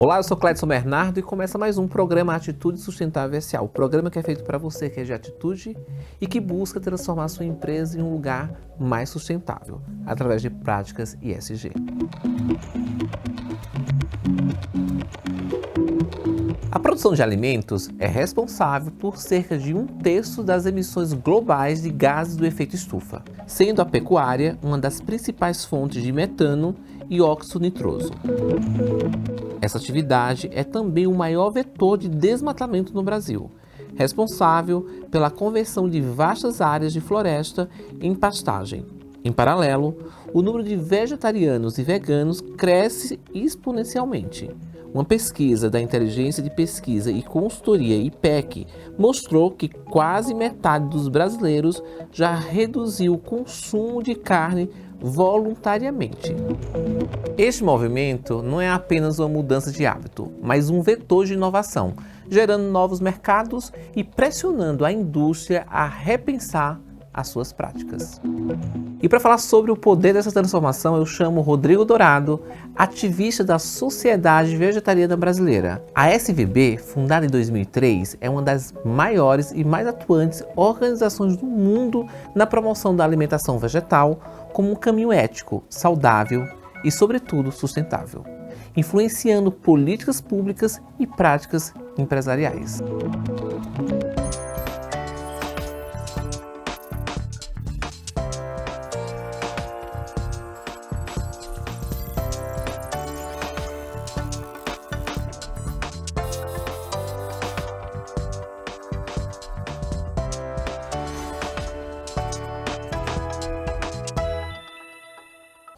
Olá, eu sou Cledson Bernardo e começa mais um programa Atitude Sustentável S.A. O programa que é feito para você que é de atitude e que busca transformar sua empresa em um lugar mais sustentável, através de práticas ESG. A produção de alimentos é responsável por cerca de 1/3 das emissões globais de gases do efeito estufa, sendo a pecuária uma das principais fontes de metano e óxido nitroso. Essa atividade é também o maior vetor de desmatamento no Brasil, responsável pela conversão de vastas áreas de floresta em pastagem. Em paralelo, o número de vegetarianos e veganos cresce exponencialmente. Uma pesquisa da Inteligência de Pesquisa e Consultoria IPEC mostrou que quase metade dos brasileiros já reduziu o consumo de carne voluntariamente. Este movimento não é apenas uma mudança de hábito, mas um vetor de inovação, gerando novos mercados e pressionando a indústria a repensar as suas práticas. E para falar sobre o poder dessa transformação, eu chamo Rodrigo Dourado, ativista da Sociedade Vegetariana Brasileira. A SVB, fundada em 2003, é uma das maiores e mais atuantes organizações do mundo na promoção da alimentação vegetal como um caminho ético, saudável e, sobretudo, sustentável, influenciando políticas públicas e práticas empresariais.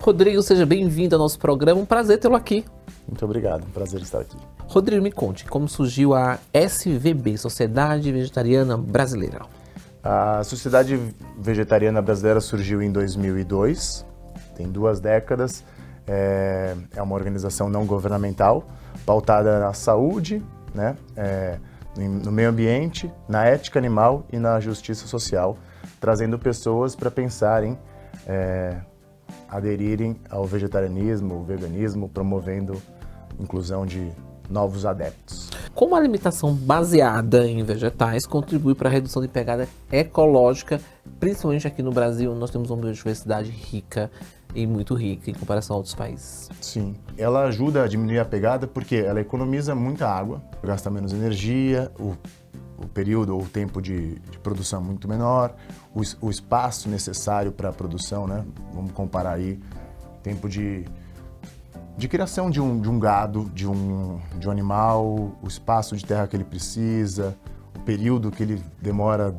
Rodrigo, seja bem-vindo ao nosso programa, um prazer tê-lo aqui. Muito obrigado, um prazer estar aqui. Rodrigo, me conte, como surgiu a SVB, Sociedade Vegetariana Brasileira? A Sociedade Vegetariana Brasileira surgiu em 2002, tem 2 décadas, é uma organização não governamental, pautada na saúde, né, no meio ambiente, na ética animal e na justiça social, trazendo pessoas para pensarem aderirem ao vegetarianismo, o veganismo, promovendo inclusão de novos adeptos. Como a alimentação baseada em vegetais contribui para a redução de pegada ecológica, principalmente aqui no Brasil, nós temos uma biodiversidade rica e muito rica em comparação a outros países. Sim, ela ajuda a diminuir a pegada porque ela economiza muita água, gasta menos energia, o período ou o tempo de produção é muito menor, o espaço necessário para a produção, né? Vamos comparar aí tempo de criação de um gado, de um animal, o espaço de terra que ele precisa, o período que ele demora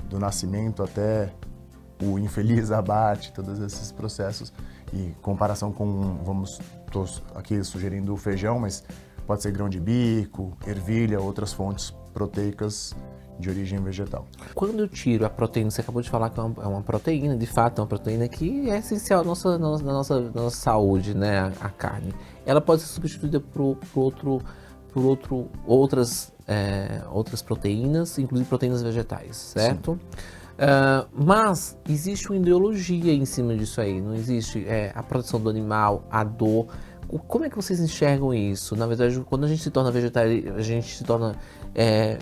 do nascimento até o infeliz abate, todos esses processos. E comparação com, estou aqui sugerindo o feijão, mas pode ser grão de bico, ervilha, outras fontes proteicas de origem vegetal. Quando eu tiro a proteína, você acabou de falar que é uma proteína, de fato é uma proteína que é essencial na nossa saúde, né, a carne. Ela pode ser substituída por outras proteínas, inclusive proteínas vegetais, certo? Mas existe uma ideologia em cima disso aí, não existe a proteção do animal, a dor. Como é que vocês enxergam isso? Na verdade, quando a gente se torna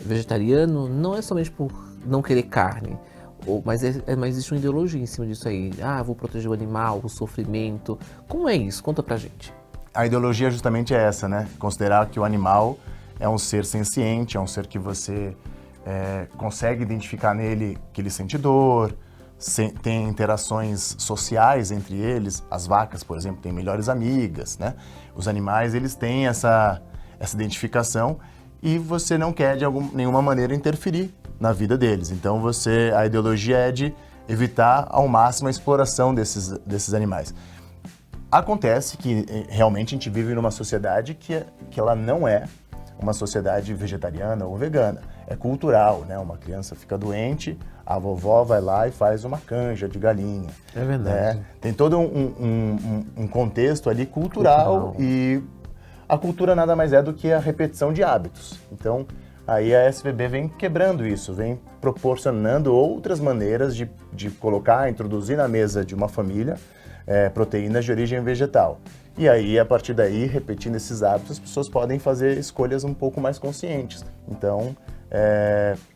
vegetariano, não é somente por não querer carne, mas existe uma ideologia em cima disso aí. Vou proteger o animal, o sofrimento. Como é isso? Conta pra gente. A ideologia justamente é essa, né? Considerar que o animal é um ser senciente, é um ser que você consegue identificar nele que ele sente dor, tem interações sociais entre eles. As vacas, por exemplo, têm melhores amigas, né? Os animais, eles têm essa identificação e você não quer de nenhuma maneira interferir na vida deles. Então a ideologia é de evitar ao máximo a exploração desses animais. Acontece que realmente a gente vive numa sociedade que ela não é uma sociedade vegetariana ou vegana. É cultural, né? Uma criança fica doente, a vovó vai lá e faz uma canja de galinha. É verdade. Né? Tem todo um contexto ali cultural e a cultura nada mais é do que a repetição de hábitos. Então, aí a SVB vem quebrando isso, vem proporcionando outras maneiras de colocar, introduzir na mesa de uma família proteínas de origem vegetal. E aí, a partir daí, repetindo esses hábitos, as pessoas podem fazer escolhas um pouco mais conscientes. Então,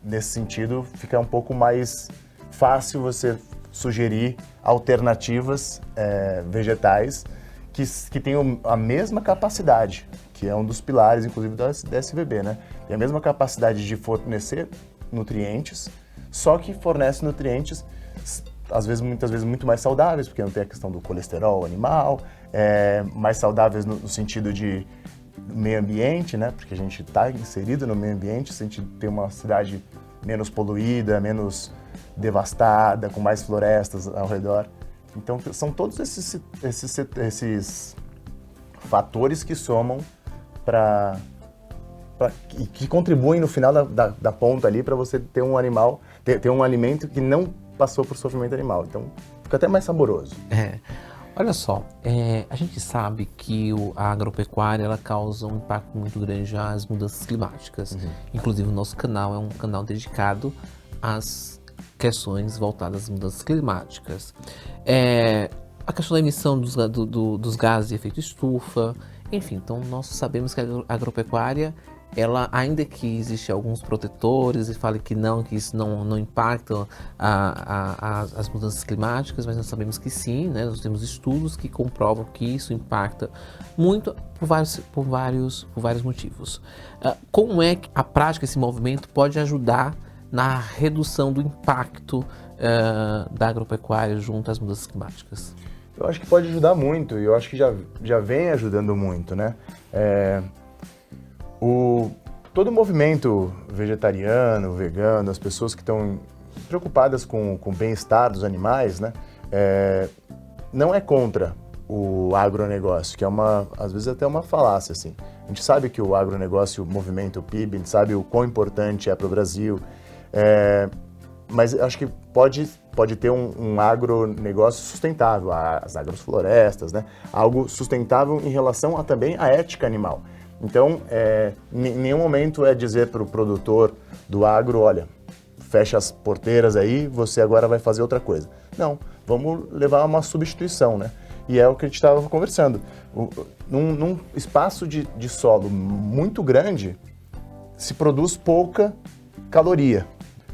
nesse sentido, fica um pouco mais fácil você sugerir alternativas vegetais que tenham a mesma capacidade, que é um dos pilares, inclusive, da SVB, né? Tem a mesma capacidade de fornecer nutrientes, só que fornece nutrientes, às vezes, muitas vezes, muito mais saudáveis, porque não tem a questão do colesterol animal, mais saudáveis no sentido de meio ambiente, né? Porque a gente está inserido no meio ambiente, se a gente tem uma cidade menos poluída, menos devastada, com mais florestas ao redor. Então, são todos esses fatores que somam que contribuem no final da ponta ali para você ter um animal, ter um alimento que não passou por sofrimento animal. Então, fica até mais saboroso. Olha só, a gente sabe que a agropecuária ela causa um impacto muito grande às mudanças climáticas. Inclusive, o nosso canal é um canal dedicado às questões voltadas às mudanças climáticas. A questão da emissão dos gases de efeito estufa, enfim, então nós sabemos que a agropecuária, ela, ainda que existe alguns protetores e fale que isso não impacta as mudanças climáticas, mas nós sabemos que sim, né? Nós temos estudos que comprovam que isso impacta muito por vários motivos. Como é que a prática, esse movimento pode ajudar na redução do impacto da agropecuária junto às mudanças climáticas? Eu acho que pode ajudar muito, e eu acho que já vem ajudando muito, né? Todo o movimento vegetariano, vegano, as pessoas que estão preocupadas com o bem-estar dos animais, né? Não é contra o agronegócio, que às vezes até uma falácia, assim. A gente sabe que o agronegócio movimenta o PIB, a gente sabe o quão importante é para o Brasil, mas acho que pode ter um agronegócio sustentável, as agroflorestas, né? Algo sustentável em relação também à ética animal. Então, em nenhum momento é dizer para o produtor do agro, olha, fecha as porteiras aí, você agora vai fazer outra coisa. Não, vamos levar uma substituição, né? E é o que a gente estava conversando. Num espaço de solo muito grande, se produz pouca caloria.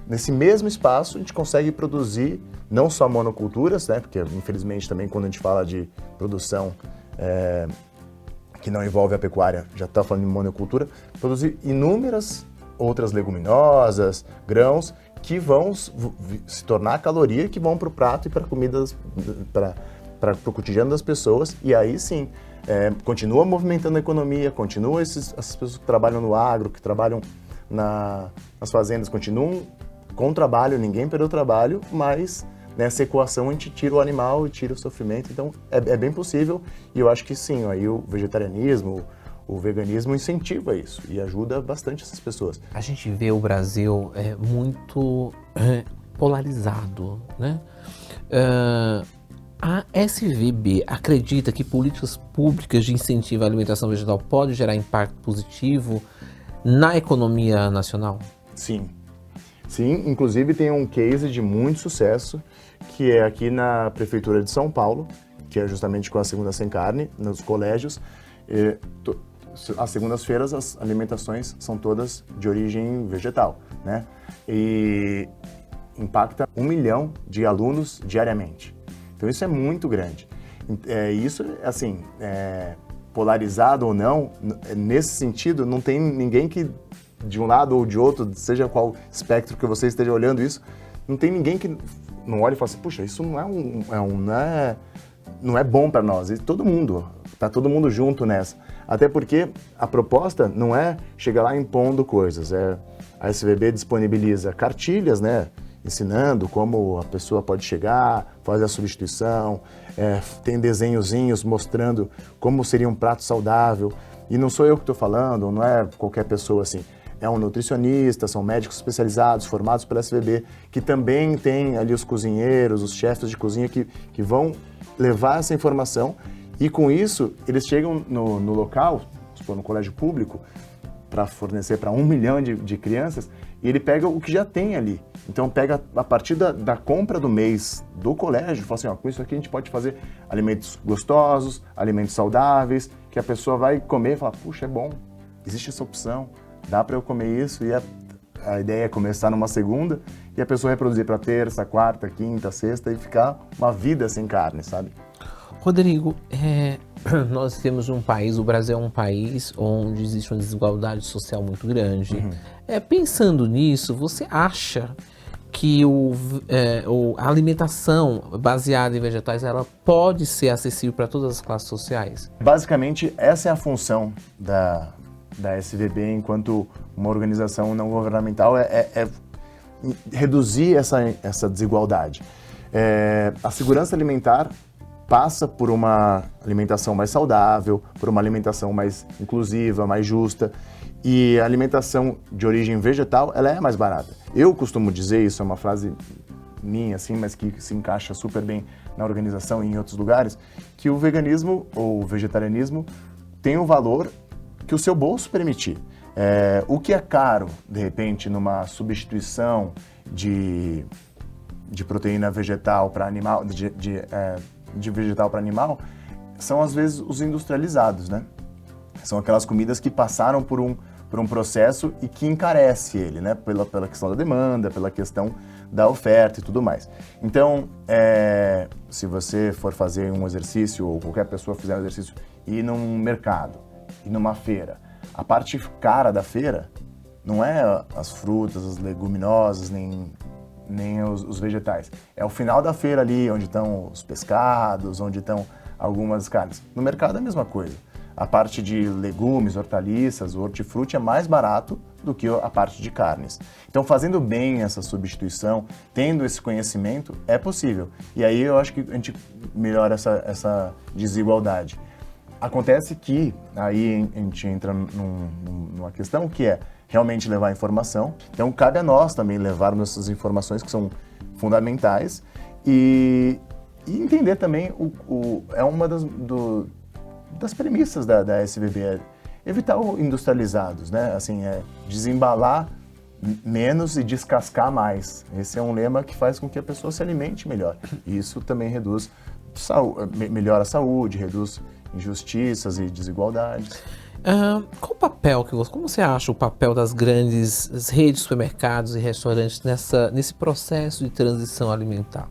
Nesse mesmo espaço, a gente consegue produzir não só monoculturas, né? Porque, infelizmente, também quando a gente fala de produção que não envolve a pecuária, já está falando de monocultura, produzir inúmeras outras leguminosas, grãos, que vão se tornar caloria, que vão para o prato e para comidas, para o cotidiano das pessoas, e aí sim, continua movimentando a economia, continua essas pessoas que trabalham no agro, que trabalham nas fazendas, continuam com trabalho, ninguém perdeu o trabalho, mas nessa equação a gente tira o animal e tira o sofrimento, então é bem possível, e eu acho que sim, aí o vegetarianismo, o veganismo incentiva isso e ajuda bastante essas pessoas. A gente vê o Brasil muito polarizado, né? A SVB acredita que políticas públicas de incentivo à alimentação vegetal podem gerar impacto positivo na economia nacional? Sim. Sim, inclusive tem um case de muito sucesso, que é aqui na Prefeitura de São Paulo, que é justamente com a Segunda Sem Carne, nos colégios. Às segundas-feiras as alimentações são todas de origem vegetal, né? E impacta 1 milhão de alunos diariamente. Então isso é muito grande. Isso, assim, polarizado ou não, nesse sentido, não tem ninguém que, de um lado ou de outro, seja qual espectro que você esteja olhando isso, não tem ninguém que não olha e fala assim, puxa, isso não é bom para nós. E tá todo mundo junto nessa. Até porque a proposta não é chegar lá impondo coisas, a SVB disponibiliza cartilhas, né, ensinando como a pessoa pode chegar, fazer a substituição, tem desenhozinhos mostrando como seria um prato saudável. E não sou eu que estou falando, não é qualquer pessoa assim. É um nutricionista, são médicos especializados, formados pela SVB, que também tem ali os cozinheiros, os chefes de cozinha que vão levar essa informação, e com isso eles chegam no local, se for no colégio público, para fornecer para 1 milhão de crianças, e ele pega o que já tem ali. Então pega a partir da compra do mês do colégio, fala assim, ó, com isso aqui a gente pode fazer alimentos gostosos, alimentos saudáveis, que a pessoa vai comer e fala, puxa, é bom, existe essa opção, dá para eu comer isso, e a ideia é começar numa segunda e a pessoa reproduzir para terça, quarta, quinta, sexta e ficar uma vida sem carne, sabe? Rodrigo, nós temos um país, o Brasil é um país onde existe uma desigualdade social muito grande. Pensando nisso, você acha que a alimentação baseada em vegetais ela pode ser acessível para todas as classes sociais? Basicamente, essa é a função da SVB enquanto uma organização não governamental, é reduzir essa desigualdade. A segurança alimentar passa por uma alimentação mais saudável, por uma alimentação mais inclusiva, mais justa, e a alimentação de origem vegetal, ela é mais barata. Eu costumo dizer, isso é uma frase minha, assim, mas que se encaixa super bem na organização e em outros lugares, que o veganismo ou o vegetarianismo tem um valor que o seu bolso permitir. O que é caro, de repente, numa substituição de proteína vegetal para animal, de vegetal para animal, são às vezes os industrializados, né? São aquelas comidas que passaram por um processo e que encarece ele, né? Pela questão da demanda, pela questão da oferta e tudo mais. Então, se você for fazer um exercício, ou qualquer pessoa fizer um exercício, ir num mercado, ir numa feira, a parte cara da feira não é as frutas, as leguminosas, nem os vegetais. É o final da feira ali, onde estão os pescados, onde estão algumas carnes. No mercado é a mesma coisa. A parte de legumes, hortaliças, o hortifruti é mais barato do que a parte de carnes. Então, fazendo bem essa substituição, tendo esse conhecimento, é possível. E aí eu acho que a gente melhora essa desigualdade. Acontece que aí a gente entra numa questão que é realmente levar informação. Então, cabe a nós também levarmos essas informações que são fundamentais e entender também é uma das premissas da SVB, evitar o industrializados, né? Assim, desembalar menos e descascar mais. Esse é um lema que faz com que a pessoa se alimente melhor. E isso também melhora a saúde, reduz injustiças e desigualdades. Qual o papel como você acha o papel das grandes redes de supermercados e restaurantes nesse processo de transição alimentar?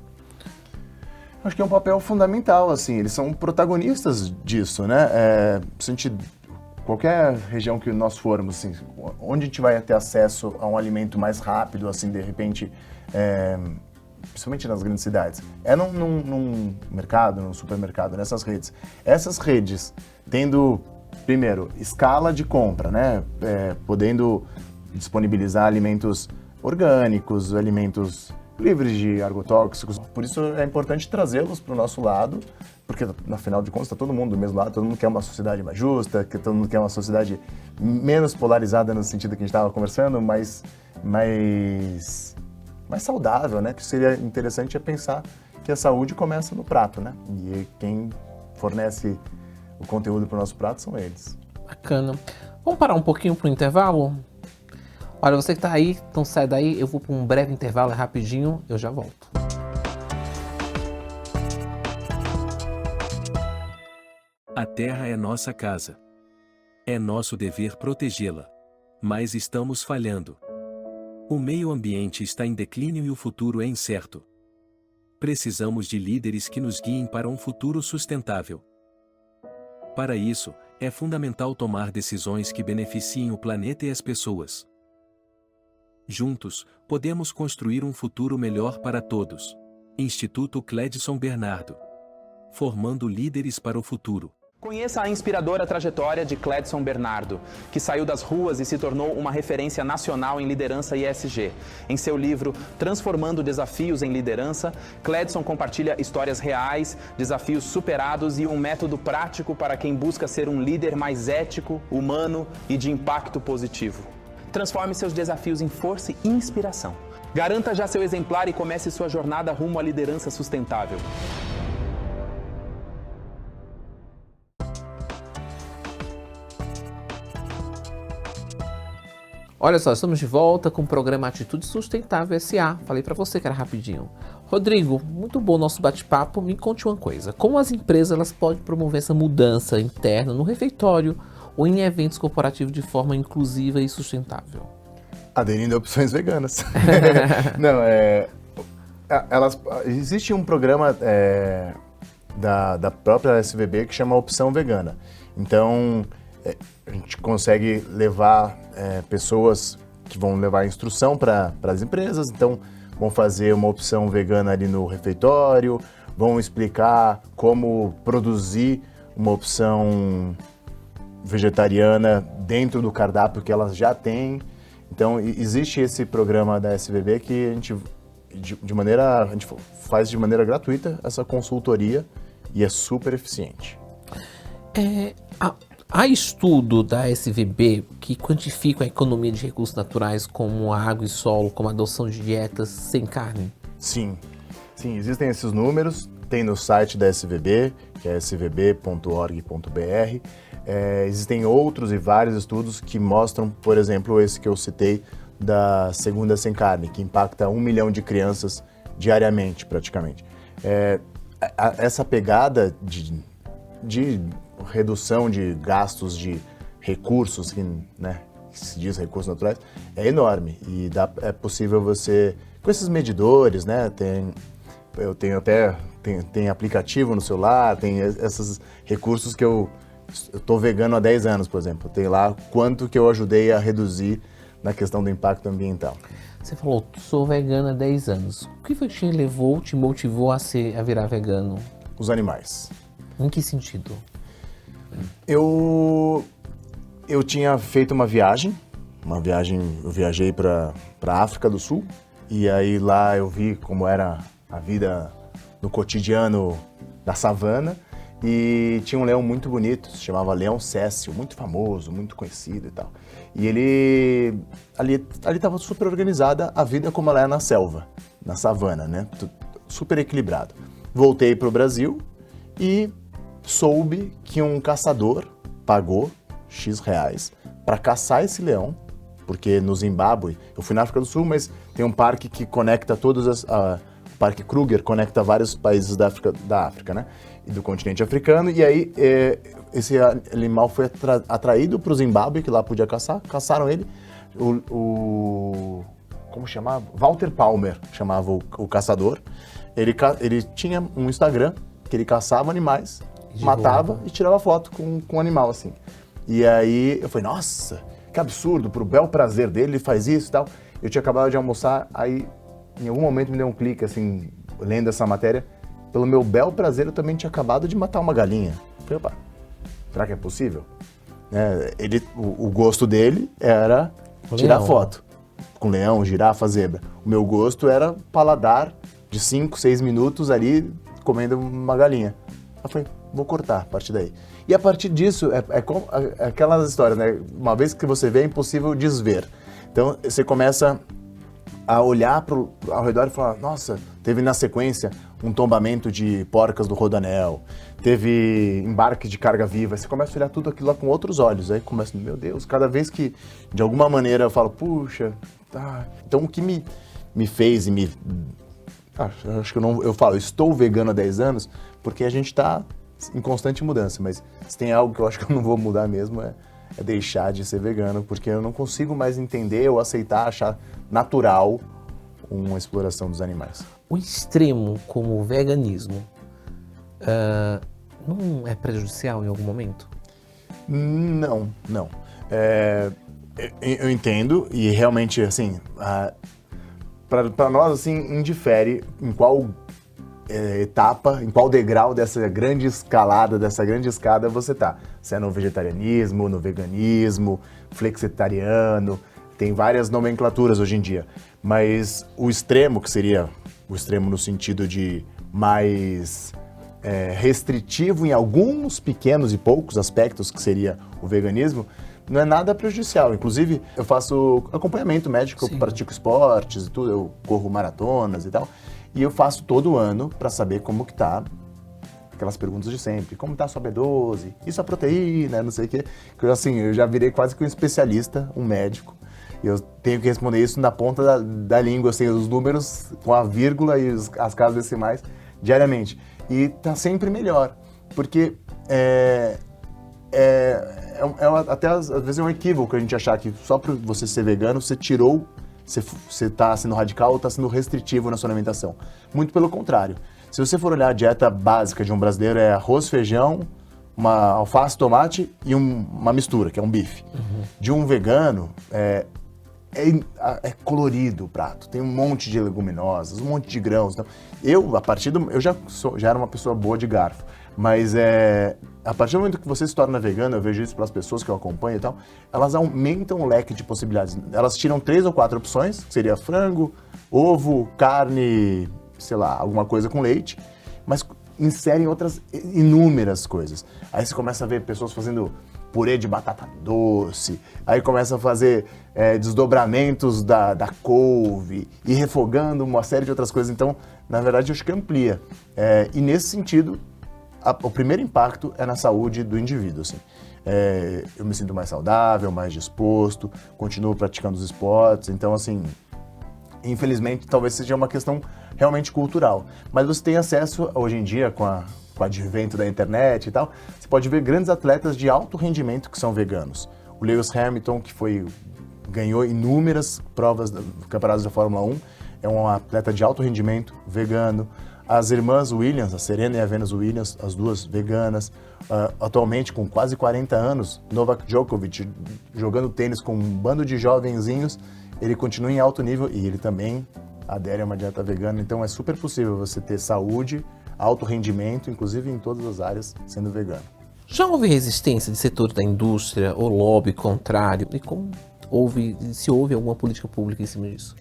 Acho que é um papel fundamental, assim, eles são protagonistas disso, né? Qualquer região que nós formos, assim, onde a gente vai ter acesso a um alimento mais rápido, assim, de repente, principalmente nas grandes cidades, num mercado, num supermercado, nessas redes. Essas redes tendo, primeiro, escala de compra, né? Podendo disponibilizar alimentos orgânicos, alimentos livres de agrotóxicos. Por isso é importante trazê-los para o nosso lado, porque, afinal de contas, está todo mundo do mesmo lado, todo mundo quer uma sociedade mais justa, todo mundo quer uma sociedade menos polarizada no sentido que a gente estava conversando, mais saudável, né? Que seria interessante pensar que a saúde começa no prato, né? E quem fornece o conteúdo para o nosso prato são eles. Bacana. Vamos parar um pouquinho para o intervalo? Olha, você que está aí, então sai daí, eu vou para um breve intervalo, rapidinho, eu já volto. A terra é nossa casa. É nosso dever protegê-la. Mas estamos falhando. O meio ambiente está em declínio e o futuro é incerto. Precisamos de líderes que nos guiem para um futuro sustentável. Para isso, é fundamental tomar decisões que beneficiem o planeta e as pessoas. Juntos, podemos construir um futuro melhor para todos. Instituto Cledson Bernardo. Formando líderes para o futuro. Conheça a inspiradora trajetória de Cledson Bernardo, que saiu das ruas e se tornou uma referência nacional em liderança ESG. Em seu livro Transformando Desafios em Liderança, Cledson compartilha histórias reais, desafios superados e um método prático para quem busca ser um líder mais ético, humano e de impacto positivo. Transforme seus desafios em força e inspiração. Garanta já seu exemplar e comece sua jornada rumo à liderança sustentável. Olha só, estamos de volta com o programa Atitude Sustentável SA. Falei para você que era rapidinho. Rodrigo, muito bom nosso bate-papo. Me conte uma coisa. Como as empresas elas podem promover essa mudança interna no refeitório ou em eventos corporativos de forma inclusiva e sustentável? Aderindo a opções veganas. Não, existe um programa da própria SVB que chama Opção Vegana. Então, a gente consegue levar pessoas que vão levar instrução para as empresas, então vão fazer uma opção vegana ali no refeitório, vão explicar como produzir uma opção vegetariana dentro do cardápio que elas já têm. Então, existe esse programa da SVB que a gente faz de maneira gratuita essa consultoria e é super eficiente. Há estudo da SVB que quantificam a economia de recursos naturais como água e solo, como a adoção de dietas sem carne? Sim, existem esses números, tem no site da SVB, que é svb.org.br. Existem outros e vários estudos que mostram, por exemplo, esse que eu citei da Segunda Sem Carne, que impacta 1 milhão de crianças diariamente, praticamente. Essa pegada de redução de gastos de recursos, que se diz recursos naturais, é enorme. E é possível você, com esses medidores, né? Tem aplicativo no celular, tem esses recursos que eu estou vegano há 10 anos, por exemplo. Tem lá quanto que eu ajudei a reduzir na questão do impacto ambiental. Você falou, sou vegano há 10 anos. O que foi que te motivou a virar vegano? Os animais. Em que sentido? Eu tinha feito uma viagem, eu viajei para a África do Sul, e aí lá eu vi como era a vida no cotidiano da savana, e tinha um leão muito bonito, se chamava Leão Cécio, muito famoso, muito conhecido e tal. E ele, ali estava super organizada a vida como ela é na selva, na savana, né? Super equilibrado. Voltei para o Brasil e soube que um caçador pagou X reais para caçar esse leão, porque no Zimbábue, eu fui na África do Sul, mas tem um parque que conecta o Parque Kruger conecta vários países da África, né? E do continente africano, e aí esse animal foi atraído para o Zimbábue, que lá podia caçar, caçaram ele, como chamava? Walter Palmer chamava o caçador, ele tinha um Instagram que ele caçava animais, matava e tirava foto com o animal, assim. E aí eu falei, nossa, que absurdo, pro bel prazer dele, ele faz isso e tal. Eu tinha acabado de almoçar, aí em algum momento me deu um clique, assim, lendo essa matéria. Pelo meu bel prazer, eu também tinha acabado de matar uma galinha. Eu falei, opa, será que é possível? O gosto dele era tirar foto com leão, girafa, zebra. O meu gosto era paladar de 5, 6 minutos ali comendo uma galinha. Eu falei, vou cortar a partir daí. E a partir disso, é como aquelas histórias, né? Uma vez que você vê, é impossível desver. Então, você começa a olhar ao redor e falar, nossa, teve na sequência um tombamento de porcas do Rodoanel, teve embarque de carga viva, você começa a olhar tudo aquilo lá com outros olhos, aí começa, meu Deus, cada vez que de alguma maneira eu falo, puxa, tá. Então o que me fez e acho que eu falo, estou vegano há 10 anos, porque a gente está em constante mudança, mas se tem algo que eu acho que eu não vou mudar mesmo é deixar de ser vegano, porque eu não consigo mais entender ou aceitar, achar natural uma exploração dos animais. O extremo como o veganismo não é prejudicial em algum momento? Não. Eu entendo e realmente, assim, para nós, assim, indifere em qual etapa, em qual degrau dessa grande escalada, dessa grande escada você tá. Se é no vegetarianismo, no veganismo, flexitariano, tem várias nomenclaturas hoje em dia. Mas o extremo, que seria o extremo no sentido de mais restritivo em alguns pequenos e poucos aspectos, que seria o veganismo, não é nada prejudicial. Inclusive, eu faço acompanhamento médico, eu pratico esportes e tudo, eu corro maratonas e tal. E eu faço todo ano para saber como que tá, aquelas perguntas de sempre, como tá a sua B12, isso a proteína, não sei o quê. Eu já virei quase que um especialista, um médico. E eu tenho que responder isso na ponta da língua, assim, os números com a vírgula e as casas decimais diariamente. E tá sempre melhor, porque até às vezes é um equívoco a gente achar que só por você ser vegano, você tá sendo radical ou tá sendo restritivo na sua alimentação. Muito pelo contrário. Se você for olhar a dieta básica de um brasileiro, é arroz, feijão, uma alface, tomate e uma mistura, que é um bife. De um vegano, é colorido o prato, tem um monte de leguminosas, um monte de grãos. Então, eu já era uma pessoa boa de garfo, mas a partir do momento que você se torna vegano, eu vejo isso pelas pessoas que eu acompanho e tal, elas aumentam o leque de possibilidades. Elas tiram 3 ou 4 opções, que seria frango, ovo, carne, sei lá, alguma coisa com leite, mas inserem outras inúmeras coisas. Aí você começa a ver pessoas fazendo purê de batata doce, aí começa a fazer desdobramentos da couve e refogando uma série de outras coisas. Então, na verdade, eu acho que amplia. E nesse sentido, o primeiro impacto é na saúde do indivíduo. Assim. Eu me sinto mais saudável, mais disposto, continuo praticando os esportes. Então, assim, infelizmente, talvez seja uma questão realmente cultural. Mas você tem acesso, hoje em dia, com o advento da internet e tal, você pode ver grandes atletas de alto rendimento que são veganos. O Lewis Hamilton, que ganhou inúmeras provas do campeonato da Fórmula 1, é um atleta de alto rendimento, vegano. As irmãs Williams, a Serena e a Venus Williams, as duas veganas, atualmente com quase 40 anos, Novak Djokovic jogando tênis com um bando de jovenzinhos, ele continua em alto nível e ele também adere a uma dieta vegana. Então é super possível você ter saúde, alto rendimento, inclusive em todas as áreas, sendo vegano. Já houve resistência de setores da indústria ou lobby contrário? E se houve alguma política pública em cima disso?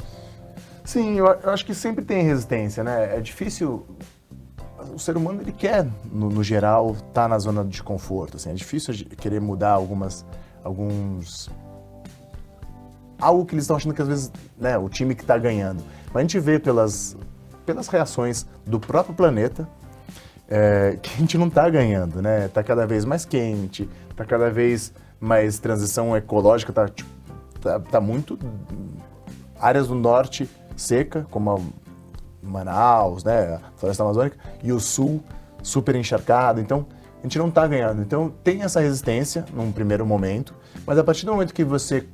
Sim, eu acho que sempre tem resistência, né? É difícil. O ser humano, ele quer, no geral, estar na zona de conforto. Assim. É difícil querer mudar algo que eles estão achando que às vezes, né, o time que está ganhando. Mas a gente vê pelas reações do próprio planeta que a gente não está ganhando, né? Está cada vez mais quente, está cada vez mais transição ecológica, tá muito... Áreas do norte seca, como Manaus, né, a floresta amazônica, e o sul super encharcado. Então, a gente não está ganhando. Então, tem essa resistência num primeiro momento, mas a partir do momento que você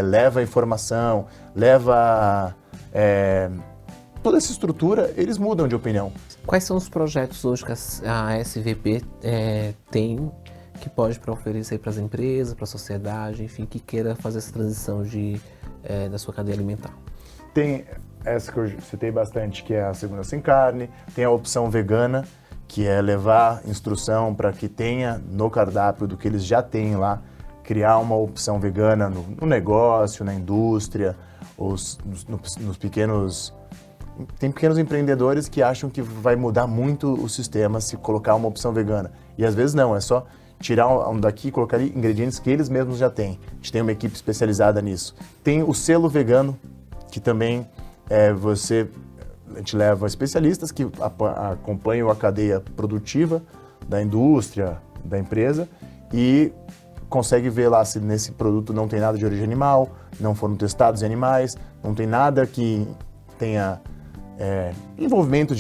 leva a informação, leva toda essa estrutura, eles mudam de opinião. Quais são os projetos hoje que a SVB tem que pode oferecer para as empresas, para a sociedade, enfim, que queira fazer essa transição da sua cadeia alimentar? Tem essa que eu citei bastante, que é a segunda sem carne, tem a opção vegana, que é levar instrução para que tenha no cardápio do que eles já têm lá, criar uma opção vegana no negócio, na indústria, nos pequenos... Tem pequenos empreendedores que acham que vai mudar muito o sistema se colocar uma opção vegana. E às vezes não, é só tirar um daqui e colocar ali ingredientes que eles mesmos já têm. A gente tem uma equipe especializada nisso. Tem o selo vegano, que também a gente leva especialistas que acompanham a cadeia produtiva da indústria, da empresa, e consegue ver lá se nesse produto não tem nada de origem animal, não foram testados em animais, não tem nada que tenha envolvimento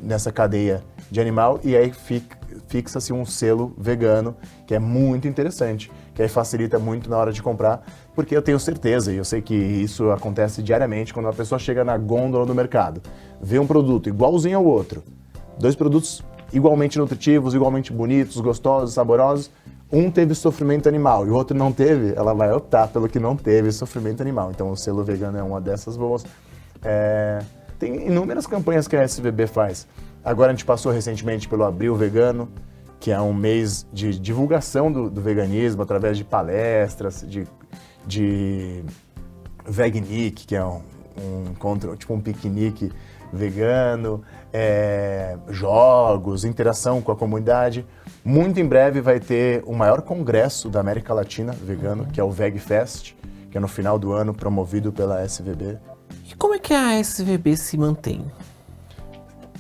nessa cadeia de animal, e aí fixa-se um selo vegano, que é muito interessante, que aí facilita muito na hora de comprar, porque eu tenho certeza, e eu sei que isso acontece diariamente, quando uma pessoa chega na gôndola do mercado, vê um produto igualzinho ao outro, 2 produtos igualmente nutritivos, igualmente bonitos, gostosos, saborosos, um teve sofrimento animal e o outro não teve, ela vai optar pelo que não teve sofrimento animal. Então o selo vegano é uma dessas boas. Tem inúmeras campanhas que a SVB faz. Agora a gente passou recentemente pelo Abril Vegano, que é um mês de divulgação do veganismo através de palestras, de Vegnic, que é um encontro, tipo um piquenique vegano, jogos, interação com a comunidade. Muito em breve vai ter o maior congresso da América Latina vegano, que é o VegFest, que é no final do ano, promovido pela SVB. E como é que a SVB se mantém?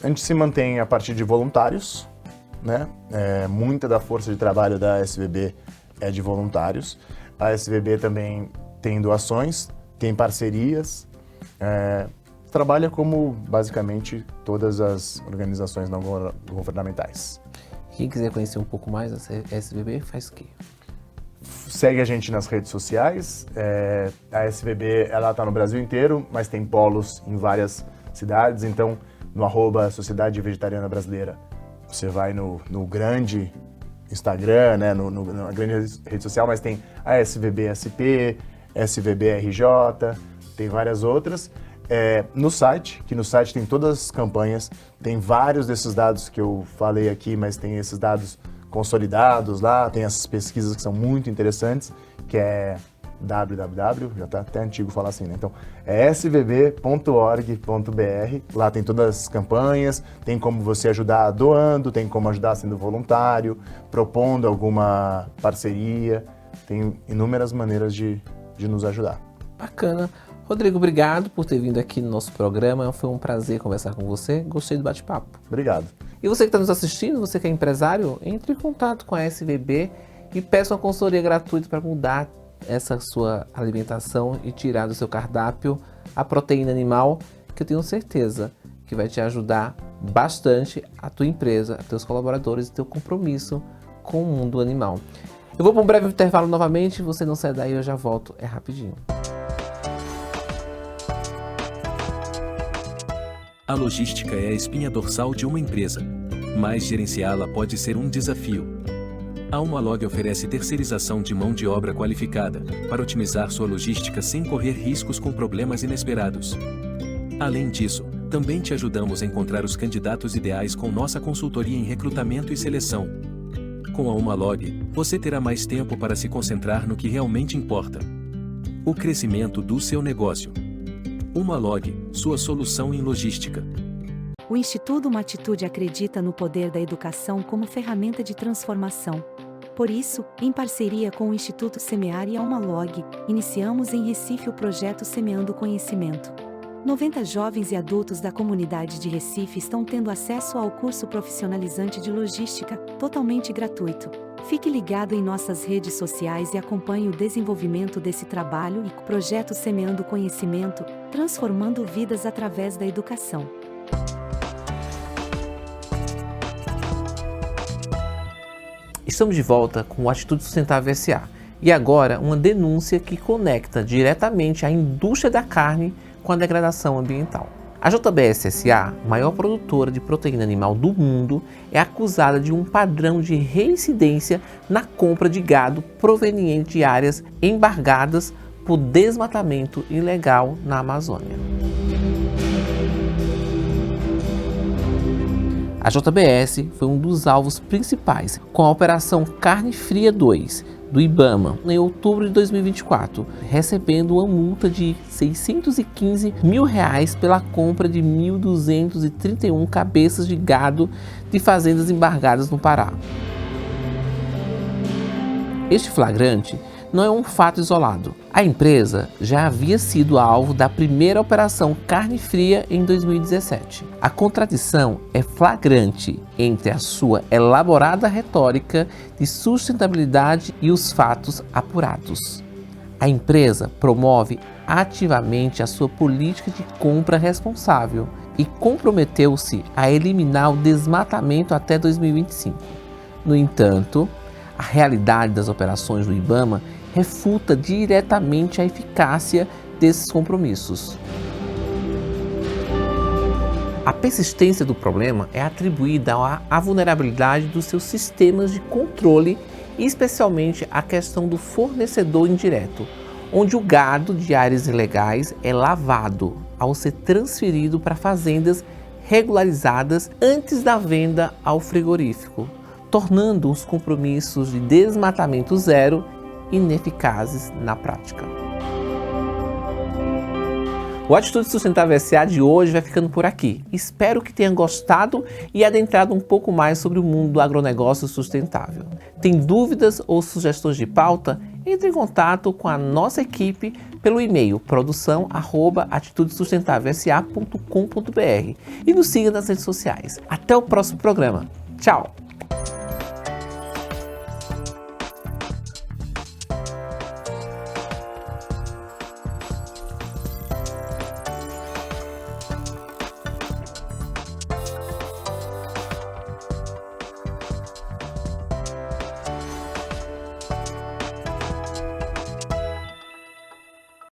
A gente se mantém a partir de voluntários, né? Muita da força de trabalho da SVB é de voluntários. A SVB também tem doações tem parcerias, trabalha como basicamente todas as organizações não governamentais. Quem quiser conhecer um pouco mais da SVB, faz o quê? Segue a gente nas redes sociais. A SVB está no Brasil inteiro, mas tem polos em várias cidades. Então, no @Sociedade Vegetariana Brasileira, você vai no grande Instagram, né, na grande rede social, mas tem a SVB-SP, SVB-RJ, tem várias outras. No site, que no site tem todas as campanhas, tem vários desses dados que eu falei aqui, mas tem esses dados consolidados lá, tem essas pesquisas que são muito interessantes, que é www, já tá até antigo falar assim, né? Então, é svb.org.br, lá tem todas as campanhas, tem como você ajudar doando, tem como ajudar sendo voluntário, propondo alguma parceria, tem inúmeras maneiras de nos ajudar. Bacana. Rodrigo, obrigado por ter vindo aqui no nosso programa, foi um prazer conversar com você, gostei do bate-papo. Obrigado. E você que está nos assistindo, você que é empresário, entre em contato com a SVB e peça uma consultoria gratuita para mudar essa sua alimentação e tirar do seu cardápio a proteína animal, que eu tenho certeza que vai te ajudar bastante a tua empresa, a teus colaboradores e teu compromisso com o mundo animal. Eu vou para um breve intervalo novamente, você não sai daí, eu já volto, é rapidinho. A logística é a espinha dorsal de uma empresa, mas gerenciá-la pode ser um desafio. A Humalog oferece terceirização de mão de obra qualificada para otimizar sua logística sem correr riscos com problemas inesperados. Além disso, também te ajudamos a encontrar os candidatos ideais com nossa consultoria em recrutamento e seleção. Com a Humalog, você terá mais tempo para se concentrar no que realmente importa: o crescimento do seu negócio. Humalog, sua solução em logística. O Instituto Uma Atitude acredita no poder da educação como ferramenta de transformação. Por isso, em parceria com o Instituto Semear e a Humalog, iniciamos em Recife o projeto Semeando Conhecimento. 90 jovens e adultos da comunidade de Recife estão tendo acesso ao curso profissionalizante de logística, totalmente gratuito. Fique ligado em nossas redes sociais e acompanhe o desenvolvimento desse trabalho e projeto Semeando Conhecimento, transformando vidas através da educação. Estamos de volta com o Atitude Sustentável SA. E agora, uma denúncia que conecta diretamente a indústria da carne com a degradação ambiental. A JBS SA, maior produtora de proteína animal do mundo, é acusada de um padrão de reincidência na compra de gado proveniente de áreas embargadas por desmatamento ilegal na Amazônia. A JBS foi um dos alvos principais com a Operação Carne Fria 2 do IBAMA em outubro de 2024, recebendo uma multa de R$ 615 mil pela compra de 1.231 cabeças de gado de fazendas embargadas no Pará. Este flagrante não é um fato isolado. A empresa já havia sido alvo da primeira Operação Carne Fria em 2017. A contradição é flagrante entre a sua elaborada retórica de sustentabilidade e os fatos apurados. A empresa promove ativamente a sua política de compra responsável e comprometeu-se a eliminar o desmatamento até 2025. No entanto, a realidade das operações do IBAMA refuta diretamente a eficácia desses compromissos. A persistência do problema é atribuída à vulnerabilidade dos seus sistemas de controle e especialmente a questão do fornecedor indireto, onde o gado de áreas ilegais é lavado ao ser transferido para fazendas regularizadas antes da venda ao frigorífico, tornando os compromissos de desmatamento zero ineficazes na prática. O Atitude Sustentável SA de hoje vai ficando por aqui. Espero que tenha gostado e adentrado um pouco mais sobre o mundo do agronegócio sustentável. Tem dúvidas ou sugestões de pauta? Entre em contato com a nossa equipe pelo e-mail produção@atitudesustentavelsa.com.br e nos siga nas redes sociais. Até o próximo programa. Tchau!